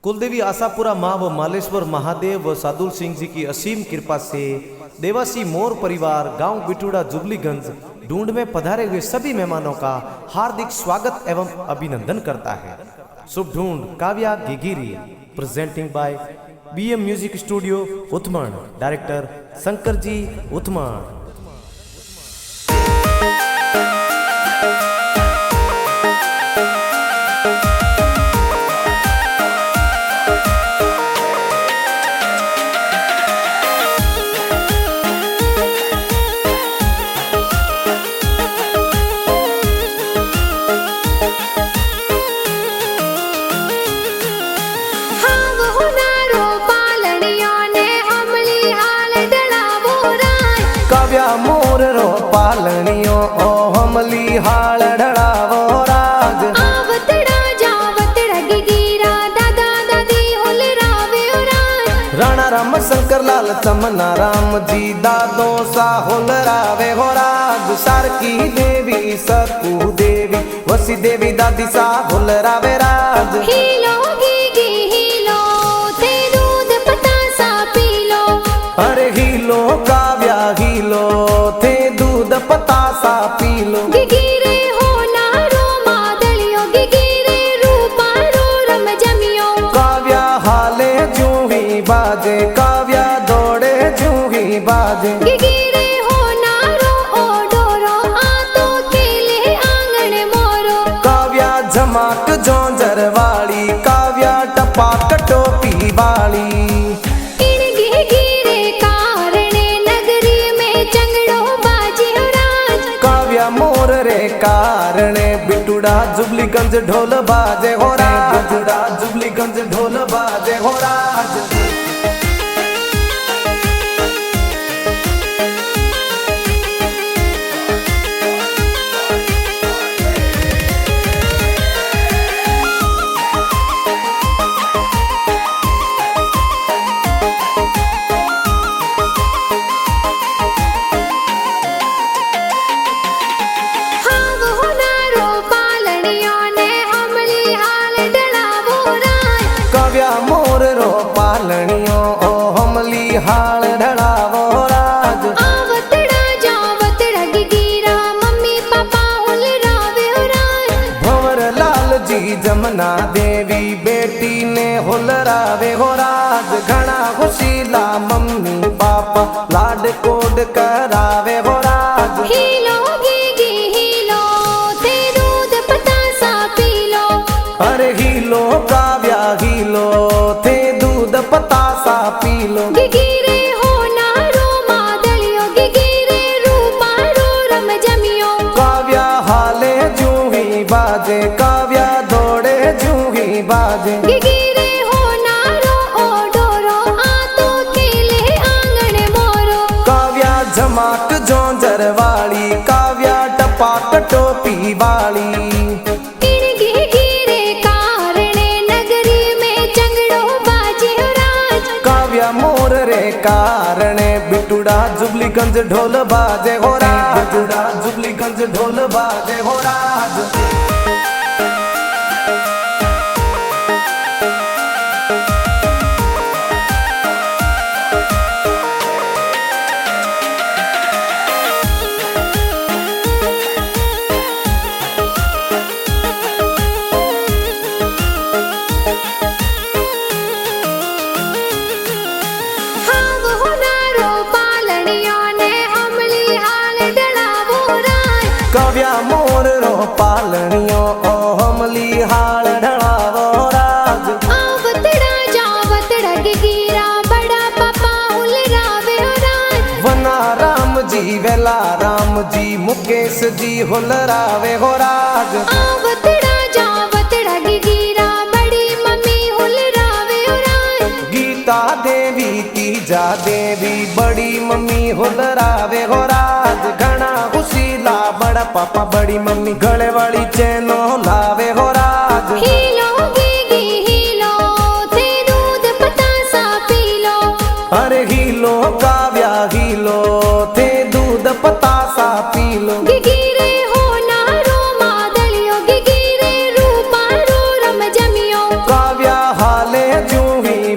कुलदेवी आशापुरा माँ व मालेश्वर महादेव व सादुल सिंह जी की असीम कृपा से देवासी मोर परिवार गांव बिटूड़ा जुबलीगंज ढूंढ में पधारे हुए सभी मेहमानों का हार्दिक स्वागत एवं अभिनंदन करता है। शुभ ढूंढ काव्या गिगिरी presenting by BM music studio उथमण, डायरेक्टर शंकर जी उथमण। मोर रो पालनियो ओ हमली हाल ढड़ावो राज आवतड़ा जावतड़ा गिगिरा दादा दादी होल रावे राज राणा राम शंकर लाल तमना राम जी दादो सा होल रावे हो राज सारकी देवी सकू देवी वसी देवी दादी सा होल रावे राज हीलो गिगी हीलो ते दूध पता सा पीलो अरे हीलो काव्या हीलो थे दूध पता सा पीलो गिगिरे हो नारो मादलियो गिगिरे रूपा रो रम जमियो काव्या हाले जूही बाजे काव्या दौड़े जूही बाजे गिगिरे हो नारो ओ डोरो आ तो खेले आंगन मोरो काव्या झमाक जोंजर वाली काव्या टपाक टोपी वाली मोर रे कारणे बिटूड़ा जुबलीगंज ढोल बाजे हो राज बिटूड़ा जुबलीगंज ढोल बाजे हो राज मोर रो पालनियो ओ हमली हाल ढड़ावो राज आवतड़ा जावतड़ा गिगिरा मम्मी पापा होल रावे राज भंवर लाल जी जमुना देवी बेटी ने होल रावे हो राज घना खुशीला मम्मी पापा लाड कोड करावे हो राज हीलो गिगी हीलो ते दूध पता सा पीलो अरे हीलो काव्या हीलो थे दूध पता सा पीलो गिगिरे हो नारो मादलियो गिगिरे रूपा रो रम जमियो काव्या हाले जूही बाजे काव्या दौड़े जूही बाजे गिगिरे हो नारो ओ डोरो आ तो खेले आंगन मोरो काव्या झमाक जोंजर वाली काव्या टपाक टोपी वाली मोर रे कारणे बिटूड़ा जुबलीगंज ढोल बाजे हो राज बिटूड़ा जुबलीगंज ढोल बाजे हो राज काव्या मोर रो पालनियो ओ हमली हाल ढड़ावो राज आवतड़ा जावतड़ा गिगिरा बड़ा पापा होल रावे राज वना राम जी वेला राम जी मुकेश जी होल रावे हो राज आवतड़ा जावतड़ा गिगिरा बड़ी मम्मी होल रावे राज गीता देवी तीजा देवी बड़ी मम्मी होल रावे हो राज घना खुशीला बड़ा पापा बड़ी मम्मी गले वाली चैनो लावे हो राज हीलो गिगी हीलो थे दूध पता सा पीलो अरे हीलो काव्या हीलो थे दूध पता सा पीलो गिगिरे हो नारो मादलियो गिगिरे रूपा रो रम जमियो काव्या हाले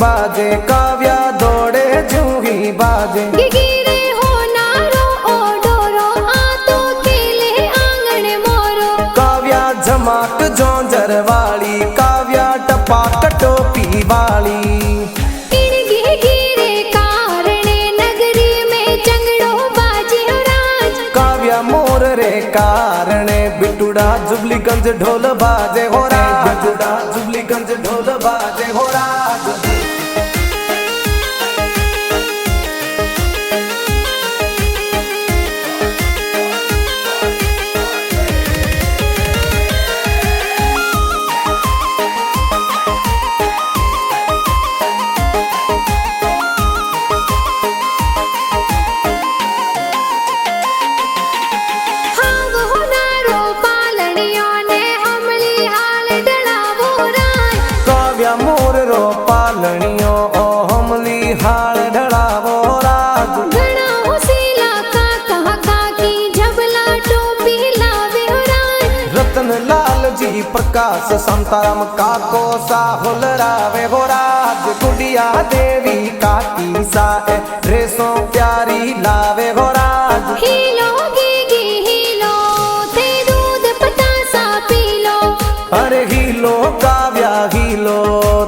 बाजे काव्या दौड़े जूही बाजे गिगिरे हो नारो ओ डोरो आ तो खेले आंगण मोरो काव्या झमाक जोंजर वाली काव्या टपाक टोपी वाली इन गिगिरे कारणे नगरी में चंगड़ो बाजे हो राज काव्या मोर रे कारणे बिटुड़ा जुबलीगंज ढोल बाजे हो राज बिटुड़ा जुबलीगंज ढोल बाजे हो राज हाव हो नारो पालनियों ने अमली हाल डलावो राज काव्या मोर रो पालनियो ओ हमली हाल ढड़ावो राज घना उसीला का कहा की झबला टोपी लावे हो राज रतन लाल जी प्रकाश संताराम काको साहुल रावे हो राज गुड़िया देवी काकी सा ड्रेसों प्यारी लावे हो राज हीलो गिगी हीलो थे दूध पतासा पी लो अरे हीलो काव्या हीलो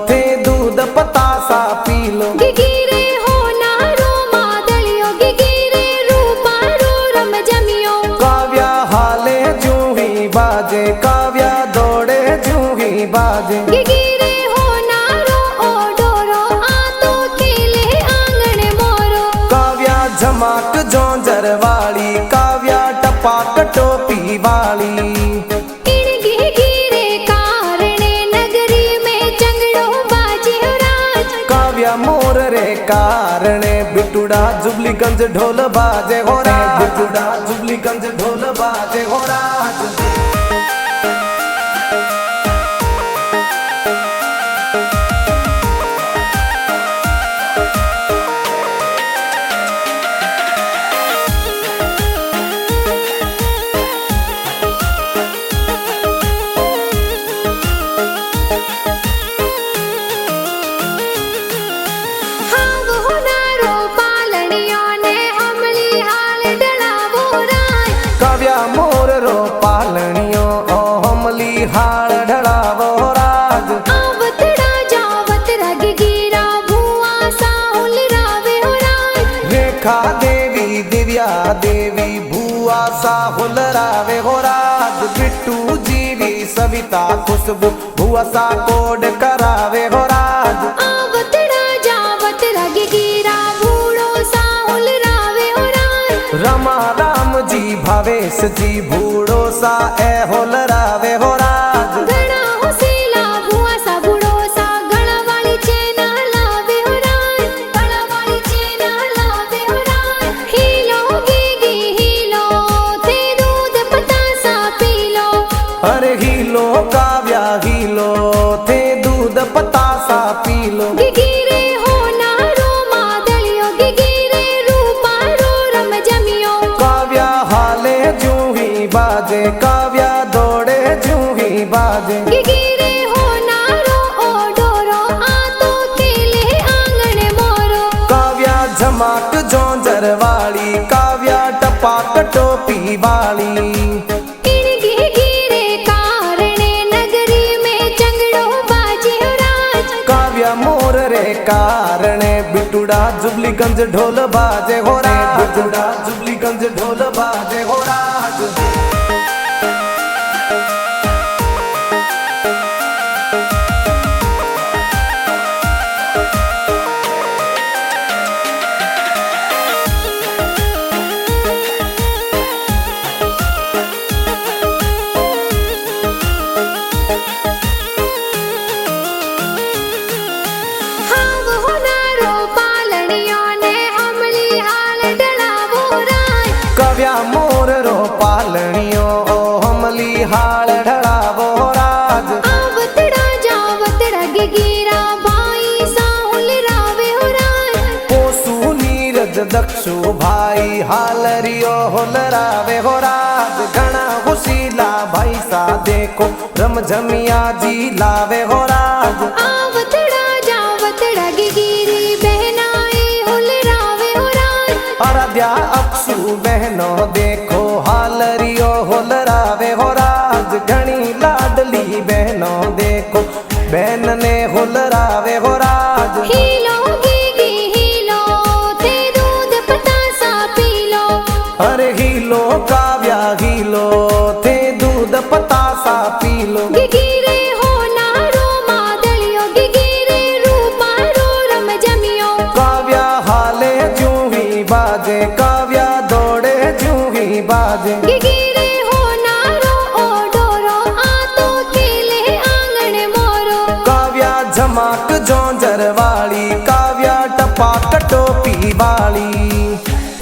थे दूध पतासा पी लो गिगिरे हो नारो मादलियो गिगिरे रूपा रो रम जमियो काव्या हाले जूही बाजे काव्या दौड़े जूही बाजे गिगिरे हो नारो ओ डोरो आ तो खेले आंगण मोरो काव्या झमाक जोंजर वाली काव्या टपाक टोपी वाली इन गिगिरे कारणे नगरी में चंगड़ो बाजे हो राज काव्या मोर रे कारणे बिटुड़ा जुबलीगंज ढोल बाजे हो राज बिटुड़ा जुबलीगंज ढोल बाजे हो राज हाव हो नारो पालनियों ने अमली हाल डलावो राज काव्या मोर रो पालनियो ओ हमली हाल ढड़ावो राज आवतड़ा जावत रग गिरा भुआ साहुल रावे हो राज रेखा देवी दिव्या देवी भुआ साहुल रावे हो राज बिट्टू जीवी सविता खुशबू भुआ सा कोड करावे हो राज आवतड़ा जावत रग गिरा भूड़ो साहुल रावे हो राज रमा राम जी भावेश जी भूड़ो सा ए होल रावे हो राज घना उसीला भुआ सा बूढ़ो सा गला वाली चेना लावे हो राज गला वाली चेना लावे हो राज हीलो गिगी हीलो थे दूध पतासा पी लो अरे हीलो काव्या हीलो थे दूध पतासा पी लो गिगिरे हो नारो मादलियो गिगिरे रूपा रो रम जमियो काव्या हाले जूही बाजे काव्या दौड़े जूही बाजे गिगिरे हो नारो ओ डोरो आ तो खेले आंगण मोरो काव्या झमाक जोंजर वाली काव्या टपाक टोपी वाली इन गिगिरे कारणे नगरी में चंगड़ो बाजे हो राज काव्या मोर रे कारणे बिटुड़ा जुबलीगंज ढोल बाजे हो राज बिटुड़ा जुबलीगंज ढोल बाजे हो राज हाव हो नारो पालनियों ने अमली हाल डलावो राज काव्या मोर रो पालनियो ओ हमली हाल ढड़ावो राज आवतड़ा जावतड़ा गिगिरा भाई साहुल रावे हो राज पोसू नीरज दक्षु भाई हालरियो होलरावे हो राज घना हुशीला भाई सा देखो रमझमिया जी लावे हो राज आवतड़ा जावतड़ा हुलरावे हो राज। हीलो गीगी हीलो ते दूध पतासा पी लो। अरे हीलो काव्या हीलो थे दूध पतासा पी लो। गिगिरे हो नारो मादलियो गिगिरे रूपारो रम जमियो। काव्या हाले जूही बाजे काव्या दौड़े जूही बाजे। गिगिरे हो नारो ओ डोरो आ तो खेले आंगन मोरो। काव्या झमाक जोंजर वाली काव्या टपाक टोपी वाली।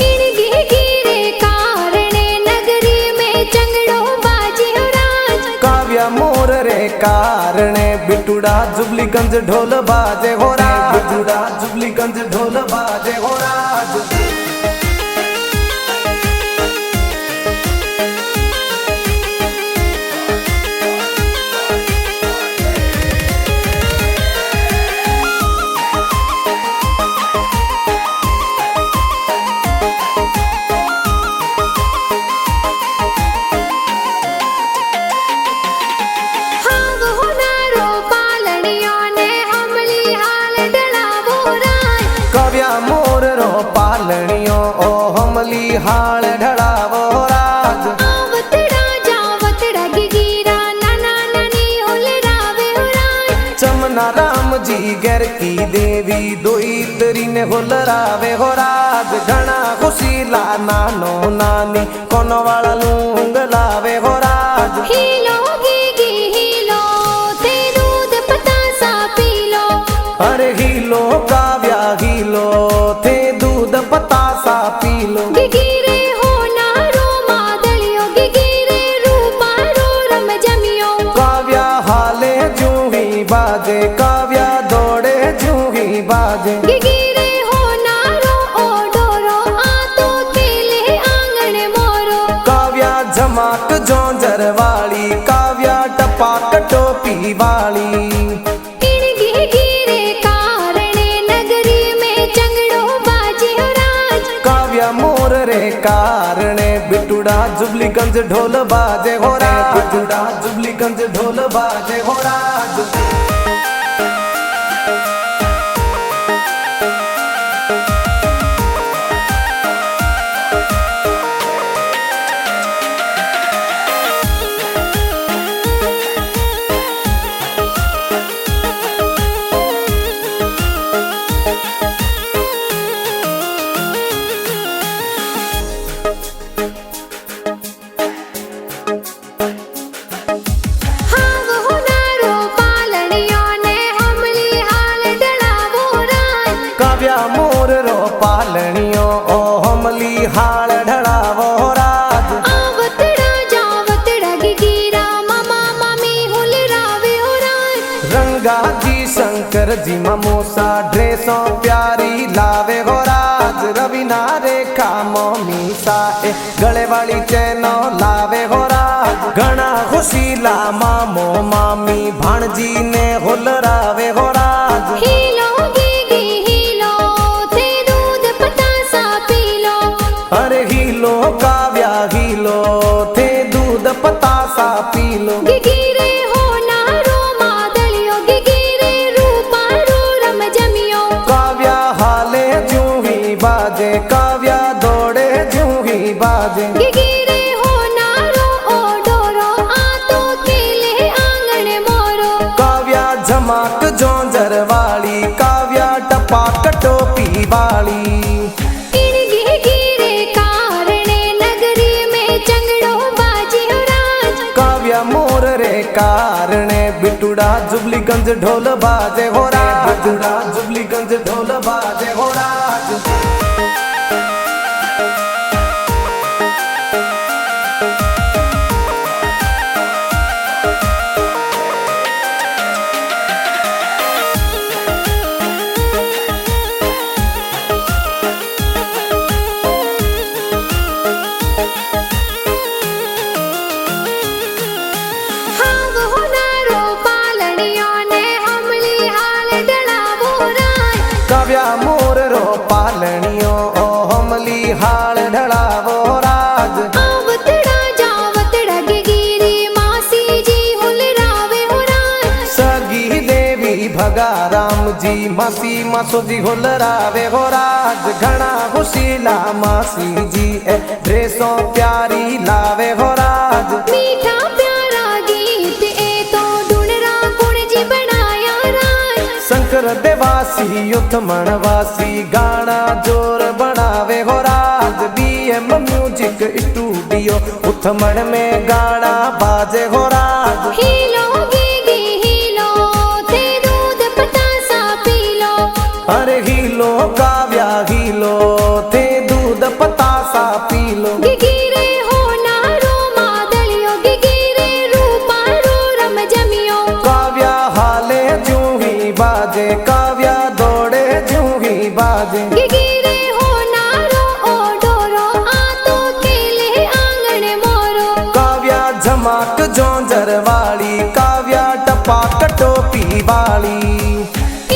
इन गिगिरे कारणे नगरी में चंगड़ो बाजे हो राज। काव्या मोर रे कारणे बिटुड़ा जुबलीगंज ढोल बाजे हो राज। बिटुड़ा जुबलीगंज ढोल बाजे हो राज। हाव हो नारो पालड़ियों ने हमली हाल डलावो राज। काव्या मोर रो पालनियो ओ हमली हाल ढड़ावो राज। आवतड़ा जावतड़ा गिगिरा नाना नानी हुलरावे हो राज। चमना राम जी घर की देवी दोई तरी ने हुलरावे हो राज। घना खुशीला नानो नानी कोनो वाला लूंग लावे हो राज। हीलो गीगी हीलो ते दूध पतासा पी लो। अरे हीलो काव्या हीलो थे दूध पतासा पी लो। गिगिरे हो नारो मादलियो गिगिरे रूपारो रम जमियो। काव्या हाले जूही बाजे काव्या दौड़े जूही बाजे। गिगिरे हो नारो ओ डोरो आ तो खेले आंगन मोरो। काव्या झमाक जोंजर वाली काव्या टपाक टोपी वाली। इन गिगिरे कारणे नगरी में चंगड़ो बाजे हो राज। काव्या मोर रे कारणे बिटुड़ा जुबलीगंज ढोल बाजे हो राज। बिटुड़ा जुबलीगंज ढोल बाजे हो राज। हाव हो नारो पालड़ियों ने हमली हाल डलावो राज। काव्या मोर रो पालनियो ओ हमली हाल ढड़ावो राज। आवतड़ा जावतड़ा गिगिरा मामा मामी हुलरावे हो राज। रंगा जी शंकर जी ममोसा ड्रेसों प्यारी लावे हो राज। रवीना रेखा मोमी साए गले वाली चैनो लावे हो राज। घना खुशीला मामो मामी भाणजी ने हुलरावे हो राज। हीलो गीगी हीलो ते दूध पतासा पी लो। अरे हीलो काव्या हीलो थे दूध पतासा पी लो। गिगिरे हो नारो मादलियो गिगिरे रूपारो रम जमियो। काव्या हाले जूही बाजे काव्या दौड़े जूही बाजे। गिगिरे हो नारो ओ डोरो आ तो खेले आंगन मोरो। काव्या झमाक जोंजर वाली काव्या टपाक टोपी वाली। इन गिगिरे कारणे नगरी में चंगड़ो बाजे हो राज। काव्या मोर रे कारणे बिटुड़ा जुबलीगंज ढोल बाजे हो राज। बिटुड़ा जुबलीगंज ढोल बाजे हो राज। हाव हो नारो पालड़ियों ने हमली हाल डलावो राज। राम जी मासी मासो जी होलरावे हो राज घना खुशीला मासी जी ए ड्रेसों प्यारी लावे हो राज मीठा प्यारा गीत ए तो ढूंढरा कुण जी बनाया राज शंकर देवासी उथमणवासी गाना जोर बनावे हो राज बीएम म्यूजिक स्टूडियो उथमण में गाना बाजे हो राज हीलो गीगी हीलो ते दूध पतासा पी लो अरे हीलो काव्या हीलो थे दूध पतासा पी लो गिगिरे हो नारो मादलियो गिगिरे रूपा रो रम जमियो काव्या हाले जूही बाजे काव्या दौड़े जूही बाजे गिगिरे हो नारो ओ डोरो आ तो केले आंगण मोरो काव्या झमाक जोंजर वाली काव्या टपाक टोपी वाली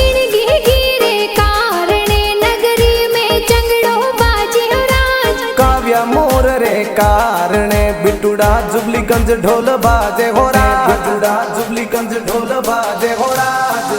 इन गिगिरे कारणे नगरी में चंगड़ो बाजे हो राज काव्या मोर रे कारणे बिटुड़ा जुबलीगंज ढोल बाजे हो राज बिटुड़ा जुबलीगंज ढोल बाजे हो राज